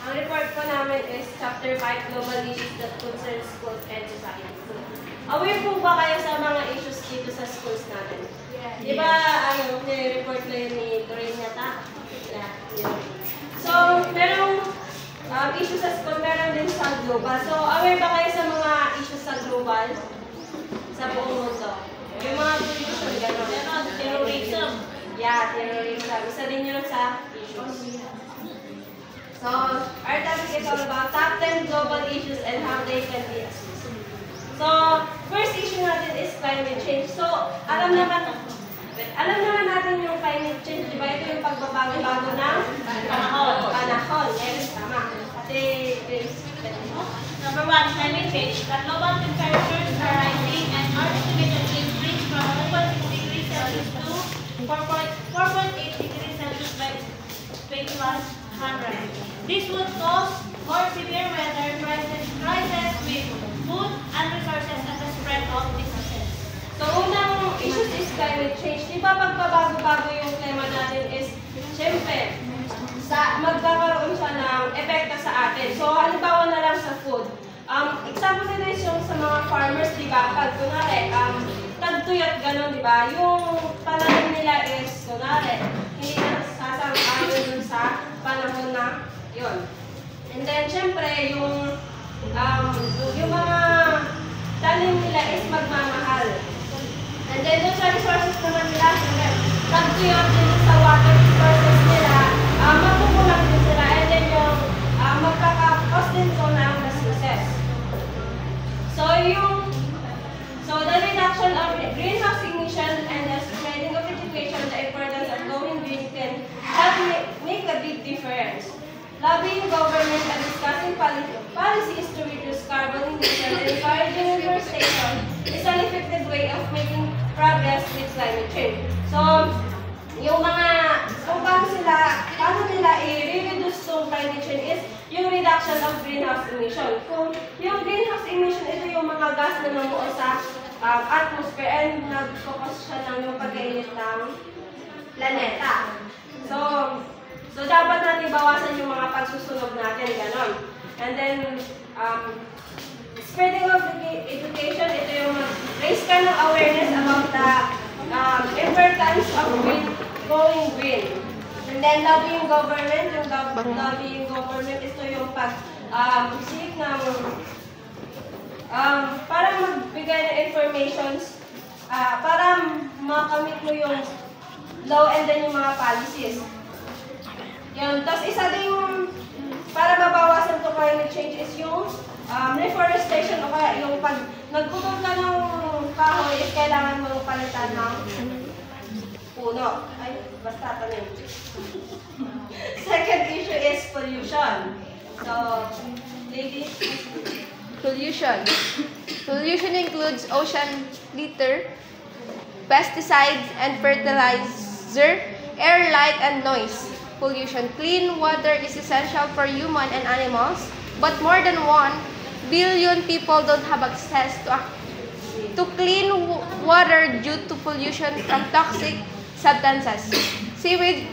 Ang report po namin is Chapter 5, Global Issues that Concern Schools and Society. Aware po ba kayo sa mga issues dito sa schools natin? Yeah. Di ba, report na yun ni Doreen yata? Yeah, yun. So, merong issues sa school, meron din sa global. So, aware ba kayo sa mga issues sa global? Sa buong mundo? Yung mga pollution, gano'n. Terrorism. Yeah, terrorism. Isa din yun sa issues. So, our topic is all about top 10 global issues and how they can be addressed. So, first issue natin is climate change. So, alam naman natin yung climate change, di ba? Ito yung pagbabago-bago ng panahon. Yes, tama. Kasi, Number 1, climate change. The global temperatures are rising and are estimated to increase from 1.6 degrees Celsius to 4.8 degrees Celsius by 2100. This would cause more severe weather crisis with food and resources and the spread of diseases. So, unang issues is climate change. Di ba pagbabago-bago yung klima natin is, syempre, magkakaroon siya ng epekto sa atin. So, halimbawa na lang sa food. Example nila is yung sa mga farmers, di ba? Pag kunwari, tagtuyot gano'n, di ba? Yung pananim nila is, kunwari, hindi na sasang-ayon dun sa panahon na yun. And then, syempre, yung mga tanim nila is magmamahal. And then, dun sa resources naman nila, syempre, tagtuyot din sa water resources nila, mapupulang din sila. And then, yung magkaka-cause din ko ng resources. So, the reduction of greenhouse emission and the spreading of education, the importance of going green can help make a big difference. Lobbying government and discussing policies to reduce carbon emission and encouraging reforestation is an effective way of making progress with climate change. So, yung mga, kung paano nila i-reduce yung climate change is yung reduction of greenhouse emission. Kung yung greenhouse emission, ito yung mga gas na namuo sa atmosphere and nag-focus siya ng yung pag-init ng planeta. So dapat natin bawasan yung mga pagsusunog natin, ganon. And then, spreading of education, ito yung raise ka ng awareness about the importance of going green. And then, lobbying government, yung lobbying government, ito yung pag-seek ng para magbigay ng informations, para makamit mo yung law and then yung mga policies. Yun. Tapos isa din para mabawasan to climate change is yung reforestation o kaya yung pag nagputol ka ng kahoy is kailangan mong palitan ng puno. Ay, basta tanim. Second issue is pollution. So, ladies? Pollution. Pollution includes ocean litter, pesticides and fertilizer, air, light, and noise pollution. Clean water is essential for human and animals, but more than 1 billion people don't have access to clean water due to pollution from toxic substances, sewage,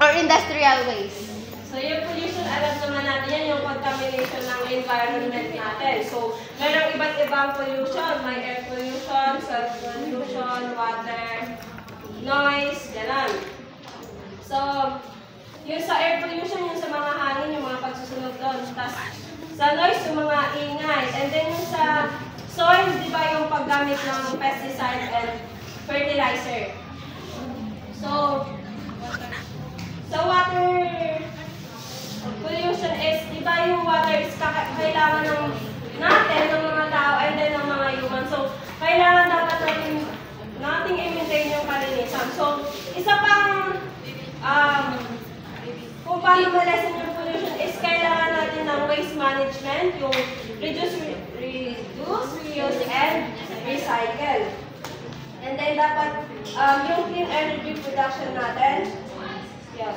or industrial waste. So, yung pollution, alam naman natin yan, yung contamination ng environment natin. So, mayroong iba't ibang pollution. May air pollution, soil pollution, water, noise, gano'n. So, yung sa air pollution, yung sa mga hangin, yung mga pagsusunog doon. Tapos, sa noise, yung mga ingay. And then yung sa soil, di ba yung paggamit ng pesticide and fertilizer. So, sa water pollution is, di ba yung water is kailangan natin, ng mga tao, and then ng mga human. So, kailangan dapat natin i-maintain yung kalinisan. So, isa pang kung paano ma-lessen yung pollution is kailangan natin ng waste management, yung reduce, reuse, and recycle. And then dapat yung clean energy production natin. Yan.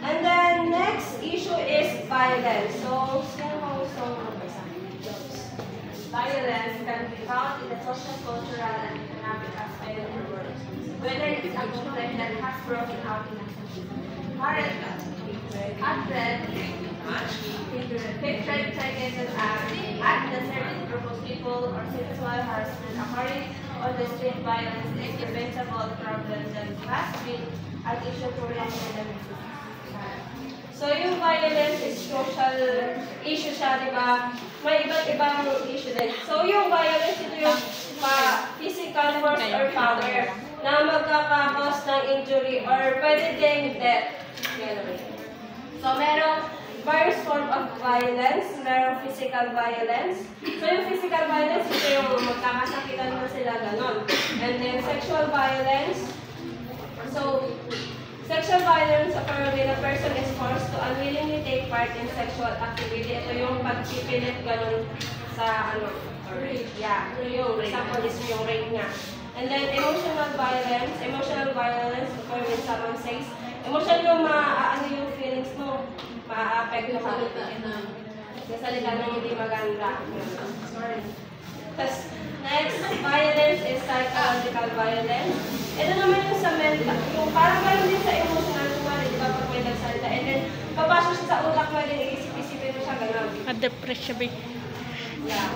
And then next issue is violence. So, sino kong gusto mag-isa? Violence can be found in the social, cultural, and economic aspect of the world, whether it is a conflict that has broken out in a country. Currently, Hatred, Treason Act, the service proposed people or sexual harassment occurring on the street violence is preventable problem that has been an issue for resident. So yung violence is social issue siya, di ba? May iba't ibang issue din. So yung violence, ito yung physical force or power na magkakakos ng injury or pwede ding death. So merong various form of violence, merong physical violence. So yung physical violence, ito yung magkakasakitan na sila ganon. And then sexual violence. So sexual violence occurs when a person is forced to unwillingly take part in sexual activity. Ito yung pagpipilit ganon sa rape. Yeah, yung example is yung rape nga. And then emotional violence occurs when someone says, emotion yung yung feelings mo, ma-affect ka. Nasalita na hindi maganda. Sorry. Tapos, next, violence is psychological violence. Ito naman yung sa mental, yung parang gano'n din sa emotional, di ba, pag may nagsalita. And then, papasok siya sa utak mo din, iisip-isipin mo siya gano'n. Depression ba? Yeah.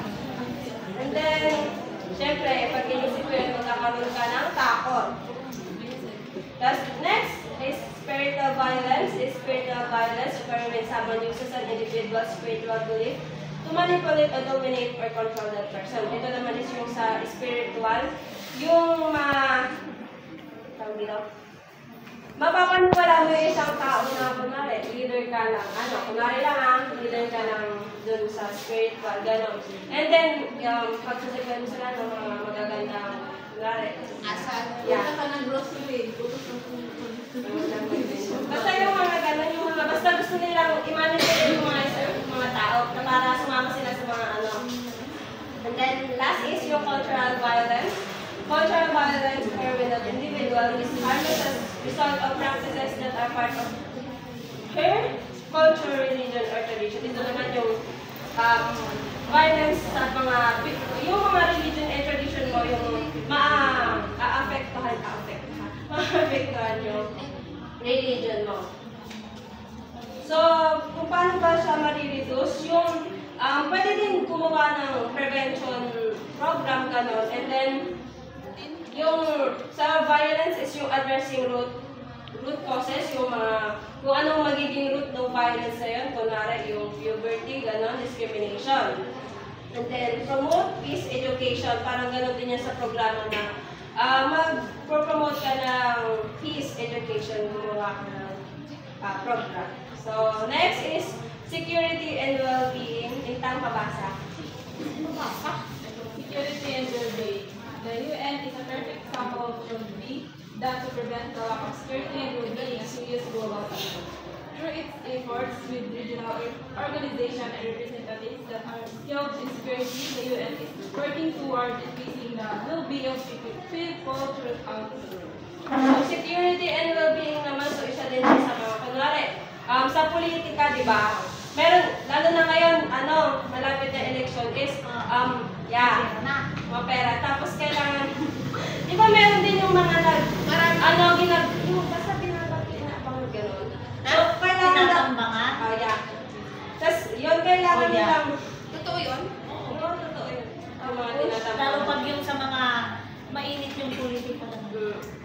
And then, syempre, pag inisip mo yun, magkakaroon ka ng takot. Tapos, next is spiritual violence. Spiritual violence occurs when someone uses an individual's spiritual belief to manipulate or dominate or control that person. Ito naman is yung sa spiritual, yung mapapaniwala mo yung isang tao na kunwari, leader ka lang, kunwari lang leader ka lang dun sa spiritual, gano'n. And then, pagsasabihan mo sila ng mga magagandang, kunwari, asal, punta ka ng grocery, basta yung mga gano'n, yung mga, basta gusto nilang i-manipulate yung mga tao na para sumama sila sa mga And then, last is yung cultural violence. Cultural violence occurs when an individual is harmed as a result of practices that are part of her culture, religion, or tradition. Ito naman yung violence sa yung mga religion and tradition mo, yung maapektuhan yung religion mo. So, kung paano ba siya ma-reduce, yung pwede din gumawa ng prevention program, gano'n. And then, yung sa violence is yung addressing root causes, yung kung anong magiging root ng violence na yun, kunwari yung puberty, gano'n, discrimination. And then, promote peace education, parang gano'n din yan sa programa na mag-promote ka ng peace education, gumawa ka ng program. So, next is security and well-being. Intang pabasa. Security and well-being. The UN is a perfect example of should be done to prevent the lack of security and well-being as we use global standards. Through its efforts with regional organizations and representatives that are skilled in security, the UN is working toward increasing the well-being of people throughout the world. So, security and well-being naman, so isa din sa mga kunwari. Sa politika, di ba? Meron, lalo na ngayon, malapit na election is, mga pera. Tapos kailangan, di ba meron din yung mga basta pinapang gano'n. So, kailangan Tinatambangan? Tapos, yun, kailangan nilang, Totoo yun? oo, totoo yun. Ang mga tinatambangan. Lalo pag yung sa mga mainit yung politika lang.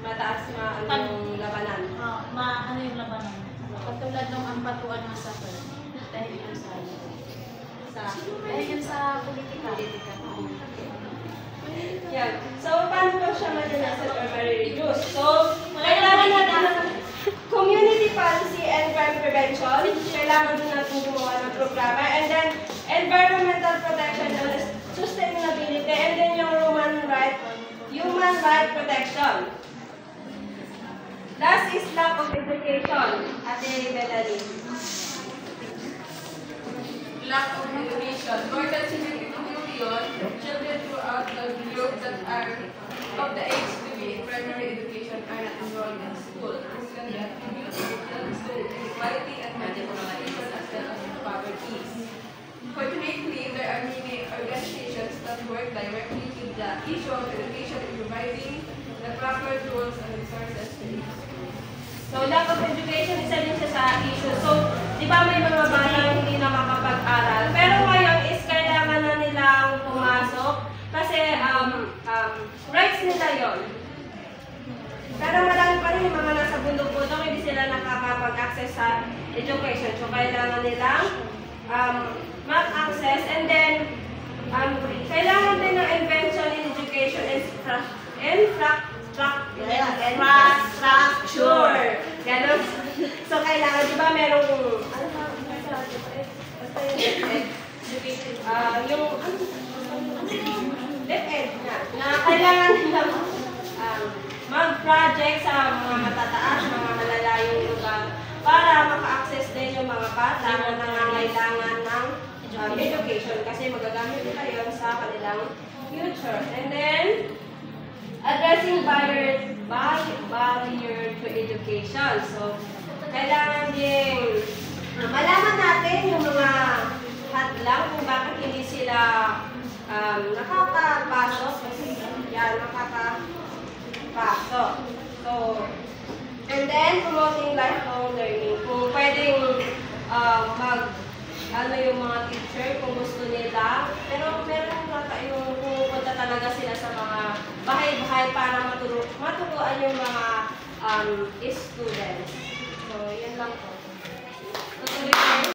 Mataas na yung labanan. Ano yung labanan? Katulad ng ampatuan na sa dahil yun sa politika. Yan. So, paano ba siya madinasan or ma-reduce? So, kailangan natin ng community policy and crime prevention. Kailangan din natin gumawa ng programa. And then, environmental protection and sustainability. And then, yung human right protection. Last is lack of education. Ate Melanie. Lack of education. More than 72 million children throughout the globe that are of the age to be in primary education are not enrolled in school. This can be attributed to inequality and marginalization as well as poverty. Fortunately, there are many organizations that work directly with the issue of education in providing the proper tools and resources to each. So, lack of education, isa din siya sa issue. So, di ba may mga batang hindi na makapag-aral, pero ngayon is kailangan na nilang pumasok kasi rights nila yon. Pero marami pa rin yung mga nasa bundok-bundok, hindi sila nakakapag-access sa education. So, kailangan nilang mag-access and then kailangan din ng invention in education infrastructure. Ganon. So, kailangan, di ba, merong DepEd na kailangan nilang mag-project sa mga matataas, mga malalayong lugar para maka-access din yung mga bata na nangangailangan ng education kasi magagamit nila yun sa kanilang future. And then, addressing barrier to education. So, kailangan din malaman natin yung mga hadlang kung bakit hindi sila nakakapasok. Kasi yan, nakakapasok. So, and then, promoting lifelong learning. Kung pwedeng yung mga teacher kung gusto nila. Pero meron nga tayong pupunta talaga sila sa mga bahay-bahay para maturuan yung mga students. So, yun lang po.